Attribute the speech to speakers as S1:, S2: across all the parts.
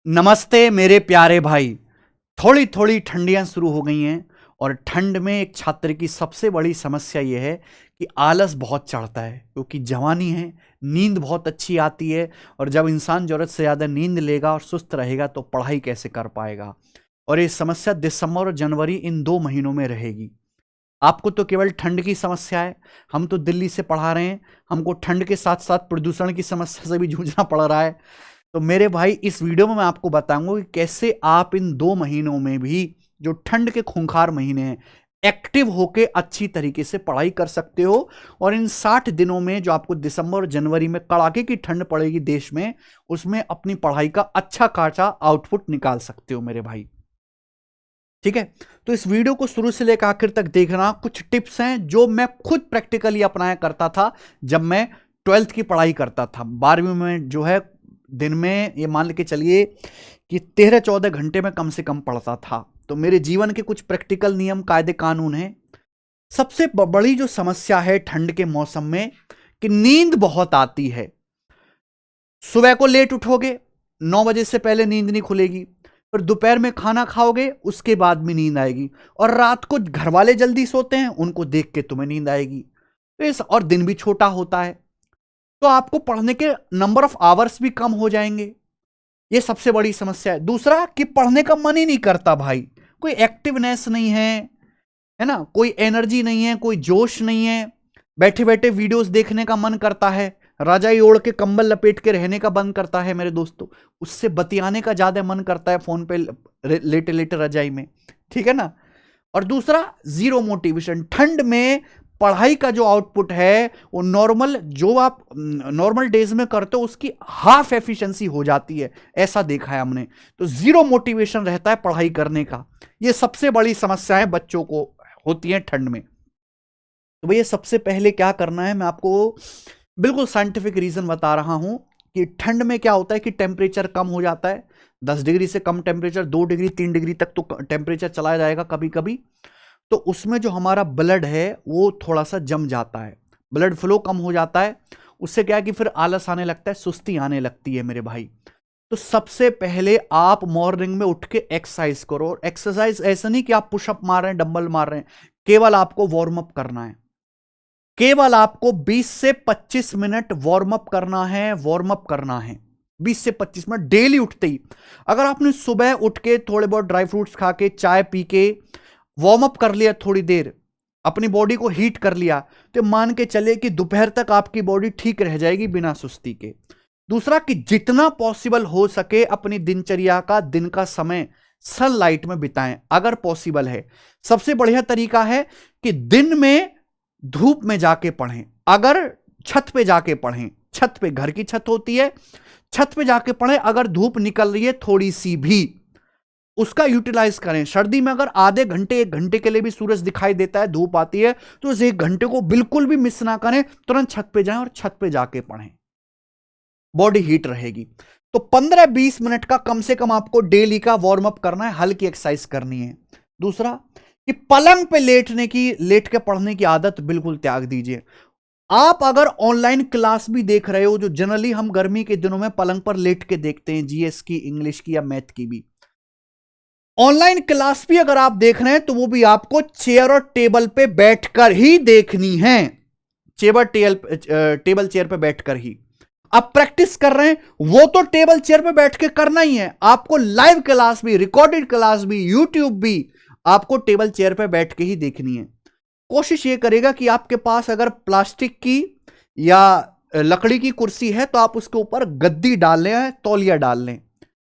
S1: नमस्ते मेरे प्यारे भाई। थोड़ी थोड़ी ठंडियां शुरू हो गई हैं और ठंड में एक छात्र की सबसे बड़ी समस्या यह है कि आलस बहुत चढ़ता है क्योंकि जवानी है। नींद बहुत अच्छी आती है और जब इंसान ज़रूरत से ज़्यादा नींद लेगा और सुस्त रहेगा तो पढ़ाई कैसे कर पाएगा। और ये समस्या दिसंबर और जनवरी इन 2 महीनों में रहेगी। आपको तो केवल ठंड की समस्या है। हम तो दिल्ली से पढ़ा रहे हैं, हमको ठंड के साथ साथ प्रदूषण की समस्या से भी जूझना पड़ रहा है। तो मेरे भाई इस वीडियो में मैं आपको बताऊंगा कि कैसे आप इन 2 महीनों में भी, जो ठंड के खूंखार महीने हैं, एक्टिव होके अच्छी तरीके से पढ़ाई कर सकते हो। और इन 60 दिनों में जो आपको दिसंबर और जनवरी में कड़ाके की ठंड पड़ेगी देश में, उसमें अपनी पढ़ाई का अच्छा खासा आउटपुट निकाल सकते हो मेरे भाई। ठीक है, तो इस वीडियो को शुरू से लेकर आखिर तक देखना। कुछ टिप्स हैं जो मैं खुद प्रैक्टिकली अपनाया करता था जब मैं 12th की पढ़ाई करता था। 12वीं में जो है, दिन में ये मान के चलिए कि 13-14 घंटे में कम से कम पढ़ता था। तो मेरे जीवन के कुछ प्रैक्टिकल नियम कायदे कानून हैं। सबसे बड़ी जो समस्या है ठंड के मौसम में कि नींद बहुत आती है। सुबह को लेट उठोगे, 9 बजे से पहले नींद नहीं खुलेगी। फिर दोपहर में खाना खाओगे, उसके बाद भी नींद आएगी। और रात को घर वाले जल्दी सोते हैं, उनको देख के तुम्हें नींद आएगी। तो इस और दिन भी छोटा होता है, तो आपको पढ़ने के नंबर ऑफ आवर्स भी कम हो जाएंगे। ये सबसे बड़ी समस्या है। दूसरा कि पढ़ने का मन ही नहीं करता भाई। कोई एक्टिवनेस नहीं है ना, कोई एनर्जी नहीं है, कोई जोश नहीं है। बैठे बैठे वीडियोस देखने का मन करता है, रजाई ओढ़ के कंबल लपेट के रहने का मन करता है मेरे दोस्तों। उससे बतियाने का ज्यादा मन करता है फोन पे लेटे लेटे रजाई में। ठीक है ना। और दूसरा, जीरो मोटिवेशन। ठंड में पढ़ाई का जो आउटपुट है वो नॉर्मल, जो आप नॉर्मल डेज में करते हो उसकी हाफ एफिशिएंसी हो जाती है, ऐसा देखा है हमने। तो जीरो मोटिवेशन रहता है पढ़ाई करने का। ये सबसे बड़ी समस्या है बच्चों को होती है ठंड में। तो भैया सबसे पहले क्या करना है, मैं आपको बिल्कुल साइंटिफिक रीजन बता रहा हूं कि ठंड में क्या होता है कि टेम्परेचर कम हो जाता है। 10 डिग्री से कम टेम्परेचर, 2 डिग्री 3 डिग्री तक तो टेम्परेचर चला जाएगा कभी कभी। तो उसमें जो हमारा ब्लड है वो थोड़ा सा जम जाता है, ब्लड फ्लो कम हो जाता है। उससे क्या है कि फिर आलस आने लगता है, सुस्ती आने लगती है मेरे भाई। तो सबसे पहले आप मॉर्निंग में उठ के एक्सरसाइज करो। और एक्सरसाइज ऐसा नहीं कि आप पुशअप मार रहे हैं, डंबल मार रहे हैं। केवल आपको वार्म अप करना है। केवल आपको 20 से 25 मिनट वार्म अप करना है, वार्म अप करना है। 20 से 25 मिनट डेली उठते ही। अगर आपने सुबह उठ के थोड़े बहुत ड्राई फ्रूट्स खा के, चाय पी के वार्म अप कर लिया, थोड़ी देर अपनी बॉडी को हीट कर लिया, तो मान के चले कि दोपहर तक आपकी बॉडी ठीक रह जाएगी बिना सुस्ती के। दूसरा कि जितना पॉसिबल हो सके अपनी दिनचर्या का दिन का समय सनलाइट में बिताएं अगर पॉसिबल है। सबसे बढ़िया तरीका है कि दिन में धूप में जाके पढ़ें। अगर छत पे जाके पढ़ें, छत पे, घर की छत होती है, छत पे जाके पढ़ें। अगर धूप निकल रही है थोड़ी सी भी, उसका यूटिलाइज करें। सर्दी में अगर आधे घंटे 1 घंटे के लिए भी सूरज दिखाई देता है, धूप आती है, तो उस 1 घंटे को बिल्कुल भी मिस ना करें। तुरंत छत पे जाएं और छत पे जाके पढ़ें, बॉडी हीट रहेगी। तो 15-20 मिनट का कम से कम आपको डेली का वार्म अप करना है, हल्की एक्सरसाइज करनी है। दूसरा कि पलंग पे लेट के पढ़ने की आदत बिल्कुल त्याग दीजिए। आप अगर ऑनलाइन क्लास भी देख रहे हो, जो जनरली हम गर्मी के दिनों में पलंग पर लेट के देखते हैं, जीएस की, इंग्लिश की या मैथ की भी, ऑनलाइन क्लास भी अगर आप देख रहे हैं तो वो भी आपको चेयर और टेबल पे बैठकर ही देखनी है। टेबल चेयर पे बैठकर ही आप प्रैक्टिस कर रहे हैं, वो तो टेबल चेयर पे बैठ के करना ही है। आपको लाइव क्लास भी, रिकॉर्डेड क्लास भी, यूट्यूब भी आपको टेबल चेयर पे बैठ के ही देखनी है। कोशिश ये करेगा कि आपके पास अगर प्लास्टिक की या लकड़ी की कुर्सी है तो आप उसके ऊपर गद्दी डाल लें, तौलिया डाल लें,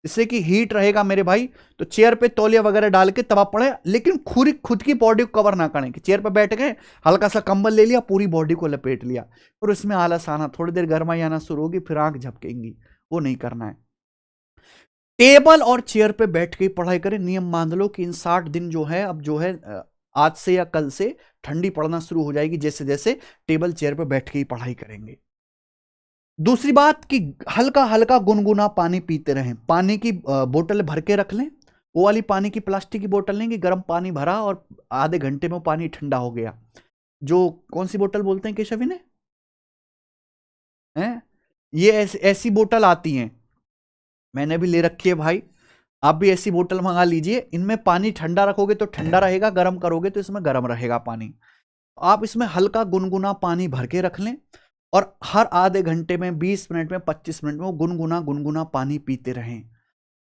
S1: इससे कि हीट रहेगा मेरे भाई। तो चेयर पे तौलिया वगैरह डाल के तब आप पढ़े, लेकिन खुद की बॉडी को कवर ना करें कि चेयर पे बैठ गए, हल्का सा कंबल ले लिया, पूरी बॉडी को लपेट लिया, और उसमें आलस आना, थोड़ी देर गर्माई आना शुरू होगी, फिर आंख झपकेंगी। वो नहीं करना है। टेबल और चेयर पे बैठ के पढ़ाई करें। नियम मान लो कि इन 60 दिन जो है, अब जो है आज से या कल से ठंडी पड़ना शुरू हो जाएगी जैसे जैसे टेबल चेयर पे बैठ के ही पढ़ाई करेंगे। दूसरी बात कि हल्का हल्का गुनगुना पानी पीते रहें। पानी की बोतल भर के रख लें, वो वाली पानी की प्लास्टिक की बोतल लेंगे, गर्म पानी भरा और आधे घंटे में वो पानी ठंडा हो गया। जो कौन सी बोतल बोलते हैं केशव इन्हें, हैं? ये ऐसी बोतल आती हैं, मैंने भी ले रखी है भाई, आप भी ऐसी बोतल मंगा लीजिए। इनमें पानी ठंडा रखोगे तो ठंडा रहेगा, गर्म करोगे तो इसमें गर्म रहेगा पानी। आप इसमें हल्का गुनगुना पानी भर के रख लें और हर आधे घंटे में, 20 मिनट में, 25 मिनट में वो गुनगुना गुनगुना पानी पीते रहें।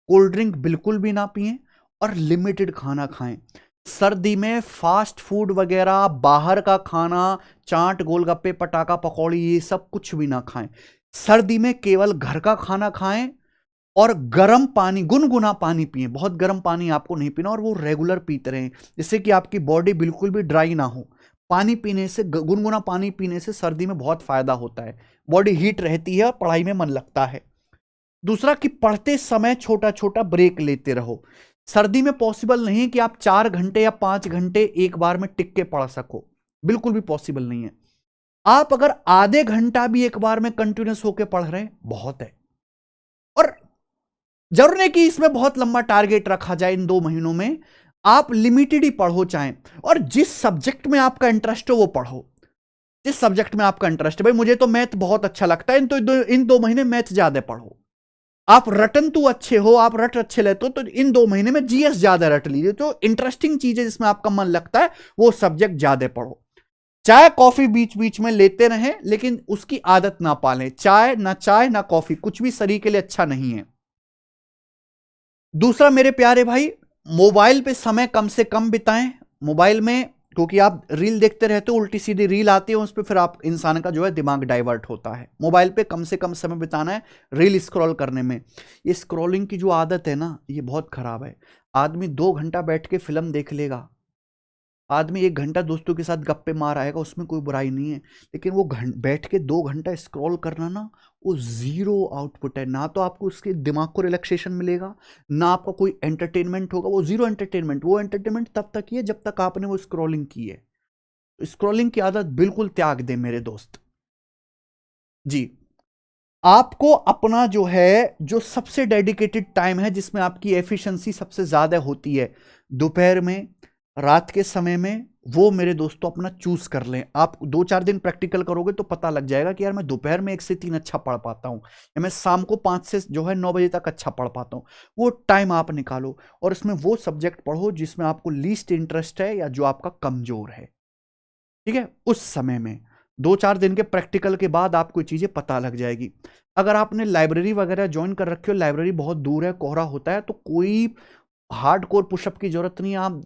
S1: कोल्ड ड्रिंक बिल्कुल भी ना पिएं और लिमिटेड खाना खाएं। सर्दी में फास्ट फूड वगैरह, बाहर का खाना, चाट, गोलगप्पे, पटाखा, पकौड़ी, ये सब कुछ भी ना खाएं। सर्दी में केवल घर का खाना खाएं और गर्म पानी, गुनगुना पानी पिए। बहुत गर्म पानी आपको नहीं पीना और वो रेगुलर पीते रहें, जिससे कि आपकी बॉडी बिल्कुल भी ड्राई ना हो। पानी पीने से, गुनगुना पानी पीने से सर्दी में बहुत फायदा होता है, बॉडी हीट रहती है और पढ़ाई में मन लगता है। दूसरा कि पढ़ते समय छोटा छोटा ब्रेक लेते रहो। सर्दी में पॉसिबल नहीं है कि आप 4 घंटे या 5 घंटे एक बार में टिक के पढ़ सको, बिल्कुल भी पॉसिबल नहीं है। आप अगर आधे घंटा भी एक बार में कंटिन्यूस होकर पढ़ रहे हैं, बहुत है। और जरूर नहीं कि इसमें बहुत लंबा टारगेट रखा जाए, इन 2 महीनों में आप लिमिटेड ही पढ़ो चाहें, और जिस सब्जेक्ट में आपका इंटरेस्ट हो वो पढ़ो। जिस सब्जेक्ट में आपका इंटरेस्ट है, भाई मुझे तो मैथ बहुत अच्छा लगता है, इन 2 महीने मैथ ज्यादा पढ़ो। आप रटन तो अच्छे हो, आप रट अच्छे लेते हो, तो इन 2 महीने में जीएस ज्यादा रट लीजिए। तो इंटरेस्टिंग चीजें जिसमें आपका मन लगता है वो सब्जेक्ट ज्यादा पढ़ो। चाय कॉफी बीच बीच में लेते रहें, लेकिन उसकी आदत ना पालें। चाय ना कॉफी, कुछ भी शरीर के लिए अच्छा नहीं है। दूसरा मेरे प्यारे भाई, मोबाइल पे समय कम से कम बिताएं। मोबाइल में, क्योंकि आप रील देखते रहते हो, उल्टी सीधी रील आती है उस पर, फिर आप इंसान का जो है दिमाग डाइवर्ट होता है। मोबाइल पे कम से कम समय बिताना है रील स्क्रॉल करने में। ये स्क्रॉलिंग की जो आदत है ना, ये बहुत खराब है। आदमी 2 घंटा बैठ के फिल्म देख लेगा, आदमी 1 घंटा दोस्तों के साथ गप्पे मार आएगा, उसमें कोई बुराई नहीं है। लेकिन वो बैठ के 2 घंटा स्क्रॉल करना ना, वो जीरो आउटपुट है। ना तो आपको उसके दिमाग को रिलैक्सेशन मिलेगा, ना आपका कोई एंटरटेनमेंट होगा, वो जीरो एंटरटेनमेंट। वो एंटरटेनमेंट तब तक ही है जब तक आपने वो स्क्रॉलिंग की है। स्क्रॉलिंग की आदत बिल्कुल त्याग दे मेरे दोस्त जी। आपको अपना जो है, जो सबसे डेडिकेटेड टाइम है, जिसमें आपकी एफिशिएंसी सबसे ज्यादा होती है, दोपहर में, रात के समय में, वो मेरे दोस्तों अपना चूज कर लें। आप 2-4 दिन प्रैक्टिकल करोगे तो पता लग जाएगा कि यार मैं दोपहर में 1 से 3 अच्छा पढ़ पाता हूं, या मैं शाम को 5 से जो है 9 बजे तक अच्छा पढ़ पाता हूं। वो टाइम आप निकालो और उसमें वो सब्जेक्ट पढ़ो जिसमें आपको लीस्ट इंटरेस्ट है या जो आपका कमजोर है। ठीक है, उस समय में 2-4 दिन के प्रैक्टिकल के बाद आपको चीजें पता लग जाएगी। अगर आपने लाइब्रेरी वगैरह ज्वाइन कर रखी हो, लाइब्रेरी बहुत दूर है, कोहरा होता है, तो कोई हार्डकोर पुशअप की जरूरत नहीं है। आप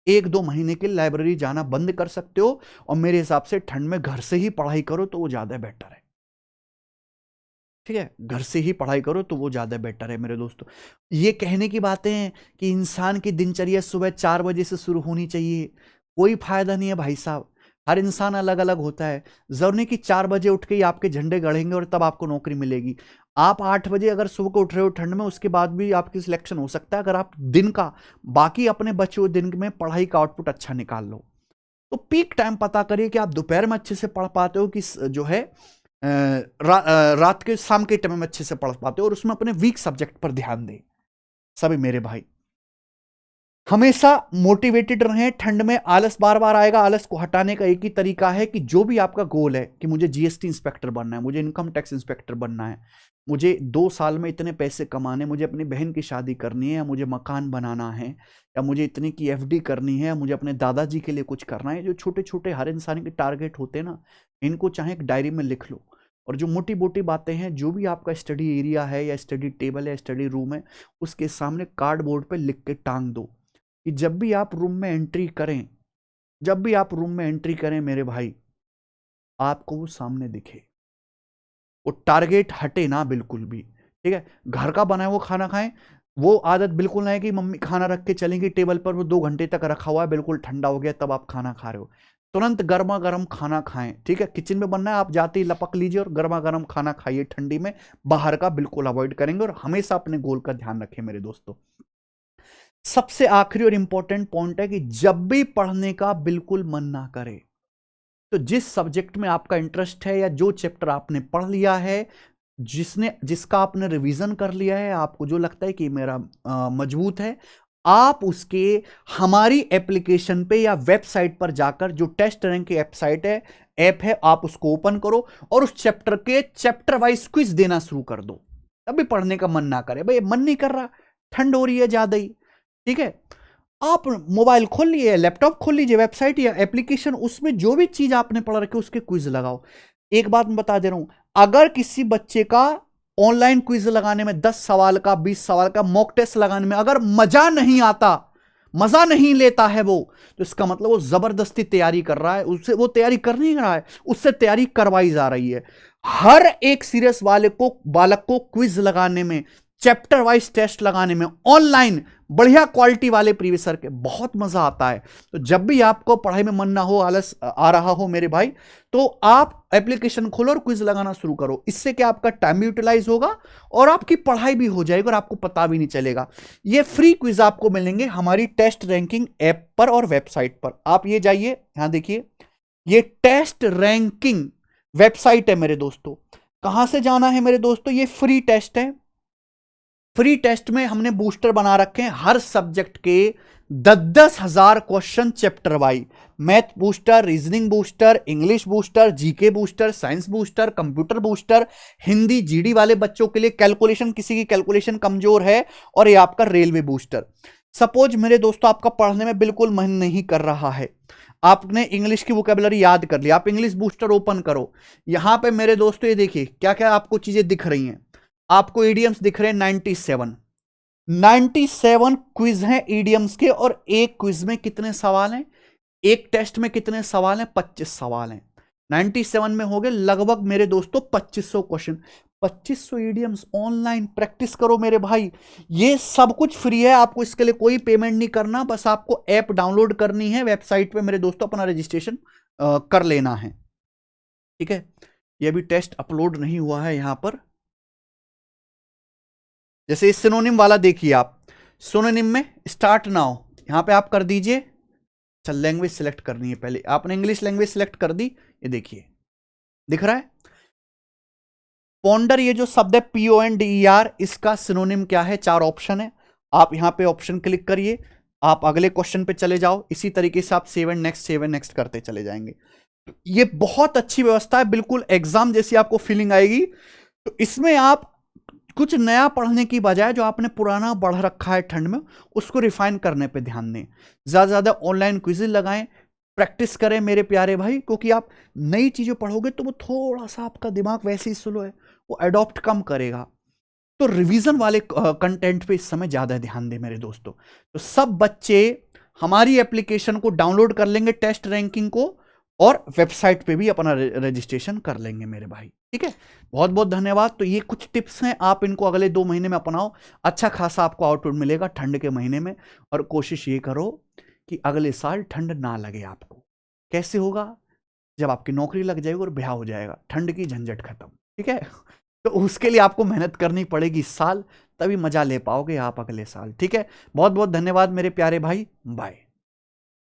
S1: 1-2 महीने के लिए लाइब्रेरी जाना बंद कर सकते हो, और मेरे हिसाब से ठंड में घर से ही पढ़ाई करो तो वो ज्यादा बेटर है। ठीक है, घर से ही पढ़ाई करो तो वो ज्यादा बेटर है मेरे दोस्तों। ये कहने की बातें हैं कि इंसान की दिनचर्या सुबह 4 बजे से शुरू होनी चाहिए, कोई फायदा नहीं है भाई साहब। हर इंसान अलग अलग होता है। जरूरी नहीं कि 4 बजे उठ के ही आपके झंडे गड़ेंगे और तब आपको नौकरी मिलेगी। आप 8 बजे अगर सुबह को उठ रहे हो ठंड में, उसके बाद भी आपकी सिलेक्शन हो सकता है, अगर आप दिन का, बाकी अपने बचे हुए दिन में पढ़ाई का आउटपुट अच्छा निकाल लो। तो पीक टाइम पता करिए कि आप दोपहर में अच्छे से पढ़ पाते हो कि जो है रात के, शाम के टाइम में अच्छे से पढ़ पाते हो, और उसमें अपने वीक सब्जेक्ट पर ध्यान दें। सभी मेरे भाई हमेशा मोटिवेटेड रहें। ठंड में आलस बार बार आएगा, आलस को हटाने का एक ही तरीका है कि जो भी आपका गोल है कि मुझे जीएसटी इंस्पेक्टर बनना है, मुझे इनकम टैक्स इंस्पेक्टर बनना है, मुझे 2 साल में इतने पैसे कमाने, मुझे अपनी बहन की शादी करनी है, या मुझे मकान बनाना है, या मुझे इतनी की एफडी करनी है, मुझे अपने दादाजी के लिए कुछ करना है। जो छोटे छोटे हर इंसान के टारगेट होते हैं ना, इनको चाहे एक डायरी में लिख लो, और जो मोटी मोटी बातें हैं, जो भी आपका स्टडी एरिया है या स्टडी टेबल है, स्टडी रूम है, उसके सामने कार्डबोर्ड पर लिख के टांग दो कि जब भी आप रूम में एंट्री करें, जब भी आप रूम में एंट्री करें मेरे भाई, आपको वो सामने दिखे, वो टारगेट हटे ना बिल्कुल भी। ठीक है, घर का बनाया वो खाना खाएं। वो आदत बिल्कुल ना है कि मम्मी खाना रख के चलेंगी टेबल पर, वो 2 घंटे तक रखा हुआ है, बिल्कुल ठंडा हो गया तब आप खाना खा रहे हो। तुरंत गर्मा गर्म खाना खाएं। ठीक है, किचन में बनना है, आप जाते ही लपक लीजिए और गर्मा गर्म खाना खाइए ठंडी में। बाहर का बिल्कुल अवॉइड करेंगे, और हमेशा अपने गोल का ध्यान रखें मेरे दोस्तों। सबसे आखिरी और इंपॉर्टेंट पॉइंट है कि जब भी पढ़ने का बिल्कुल मन ना करे, तो जिस सब्जेक्ट में आपका इंटरेस्ट है या जो चैप्टर आपने पढ़ लिया है, जिसका आपने रिवीजन कर लिया है, आपको जो लगता है कि मेरा मजबूत है, आप उसके हमारी एप्लीकेशन पे या वेबसाइट पर जाकर, जो टेस्ट रैंक की ऐप है, आप उसको ओपन करो और उस चैप्टर के चैप्टर वाइज क्विज देना शुरू कर दो। तभी पढ़ने का मन ना करे। भाई मन नहीं कर रहा, ठंड हो रही है ज्यादा ही, ठीक है, आप मोबाइल खोल लिए, लैपटॉप खोल लीजिए, वेबसाइट या एप्लीकेशन, उसमें जो भी चीज आपने पढ़ रखी उसके क्विज लगाओ। एक बात मैं बता दे रहा हूं, अगर किसी बच्चे का ऑनलाइन क्विज लगाने में 10 सवाल का 20 सवाल का मॉक टेस्ट लगाने में अगर मजा नहीं आता, मजा नहीं लेता है वो, तो इसका मतलब वो जबरदस्ती तैयारी कर रहा है, उससे वो तैयारी कर नहीं रहा है, उससे तैयारी करवाई जा रही है। हर एक सीरियस वाले को बालक को क्विज लगाने में, चैप्टर वाइज टेस्ट लगाने में, ऑनलाइन बढ़िया क्वालिटी वाले प्रीवियसर के बहुत मजा आता है। तो जब भी आपको पढ़ाई में मन ना हो, आलस आ रहा हो मेरे भाई, तो आप एप्लीकेशन खोलो और क्विज लगाना शुरू करो। इससे क्या आपका टाइम यूटिलाइज होगा और आपकी पढ़ाई भी हो जाएगी और आपको पता भी नहीं चलेगा। ये फ्री क्विज आपको मिलेंगे हमारी टेस्ट रैंकिंग ऐप पर और वेबसाइट पर। आप ये जाइए, यहां देखिए, ये टेस्ट रैंकिंग वेबसाइट है मेरे दोस्तों। कहां से जाना है मेरे दोस्तों? ये फ्री टेस्ट है। फ्री टेस्ट में हमने बूस्टर बना रखे हैं हर सब्जेक्ट के 10-10 हजार question chapter wise. Math booster, reasoning booster, English booster, GK booster, science booster, computer booster, Hindi GD वाले बच्चों के लिए कैलकुलेशन, किसी की कैलकुलेशन कमजोर है, और ये आपका रेलवे बूस्टर। सपोज मेरे दोस्तों आपका पढ़ने में बिल्कुल मन नहीं कर रहा है, आपने इंग्लिश की वोकैबुलरी याद कर ली, आप इंग्लिश बूस्टर ओपन करो। यहां पे मेरे दोस्तों ये देखिए क्या क्या आपको चीजें दिख रही हैं। आपको ईडियम्स दिख रहे हैं 97 क्विज हैं ईडियम्स के, और एक क्विज में कितने सवाल हैं, एक टेस्ट में कितने सवाल हैं? 25 सवाल हैं। 97 में हो गए लगभग मेरे दोस्तों 2500 क्वेश्चन। 2500 ईडियम्स ऑनलाइन प्रैक्टिस करो मेरे भाई। ये सब कुछ फ्री है, आपको इसके लिए कोई पेमेंट नहीं करना, बस आपको ऐप डाउनलोड करनी है, वेबसाइट पे मेरे दोस्तों अपना रजिस्ट्रेशन कर लेना है, ठीक है। ये भी टेस्ट अपलोड नहीं हुआ है यहां पर। जैसे इस सिनोनिम वाला देखिए आप, सिनोनिम में स्टार्ट नाउ, यहां पे आप कर दीजिए। चल लैंग्वेज सिलेक्ट करनी है पहले, आपने इंग्लिश लैंग्वेज सिलेक्ट कर दी, ये देखिए दिख रहा है पॉन्डर, ये जो शब्द है PONDER, इसका सिनोनिम क्या है? 4 ऑप्शन है, आप यहां पे ऑप्शन क्लिक करिए, आप अगले क्वेश्चन पे चले जाओ, इसी तरीके से आप सेव एंड नेक्स्ट करते चले जाएंगे। ये बहुत अच्छी व्यवस्था है, बिल्कुल एग्जाम जैसी आपको फीलिंग आएगी। तो इसमें आप कुछ नया पढ़ने की बजाय जो आपने पुराना पढ़ रखा है ठंड में, उसको रिफाइन करने पे ध्यान दें। ज्यादा ज्यादा ऑनलाइन क्विज़ लगाएं, प्रैक्टिस करें मेरे प्यारे भाई, क्योंकि आप नई चीजें पढ़ोगे तो वो थोड़ा सा आपका दिमाग वैसे ही स्लो है, वो अडॉप्ट कम करेगा। तो रिवीजन वाले कंटेंट पे इस समय ज्यादा ध्यान दें मेरे दोस्तों। तो सब बच्चे हमारी एप्लीकेशन को डाउनलोड कर लेंगे, टेस्ट रैंकिंग को, और वेबसाइट पे भी अपना रजिस्ट्रेशन कर लेंगे मेरे भाई, ठीक है। बहुत बहुत धन्यवाद। तो ये कुछ टिप्स हैं, आप इनको अगले 2 महीने में अपनाओ, अच्छा खासा आपको आउटपुट मिलेगा ठंड के महीने में। और कोशिश ये करो कि अगले साल ठंड ना लगे आपको। कैसे होगा? जब आपकी नौकरी लग जाएगी और ब्याह हो जाएगा, ठंड की झंझट खत्म, ठीक है। तो उसके लिए आपको मेहनत करनी पड़ेगी इस साल, तभी मजा ले पाओगे आप अगले साल, ठीक है। बहुत बहुत धन्यवाद मेरे प्यारे भाई, बाय।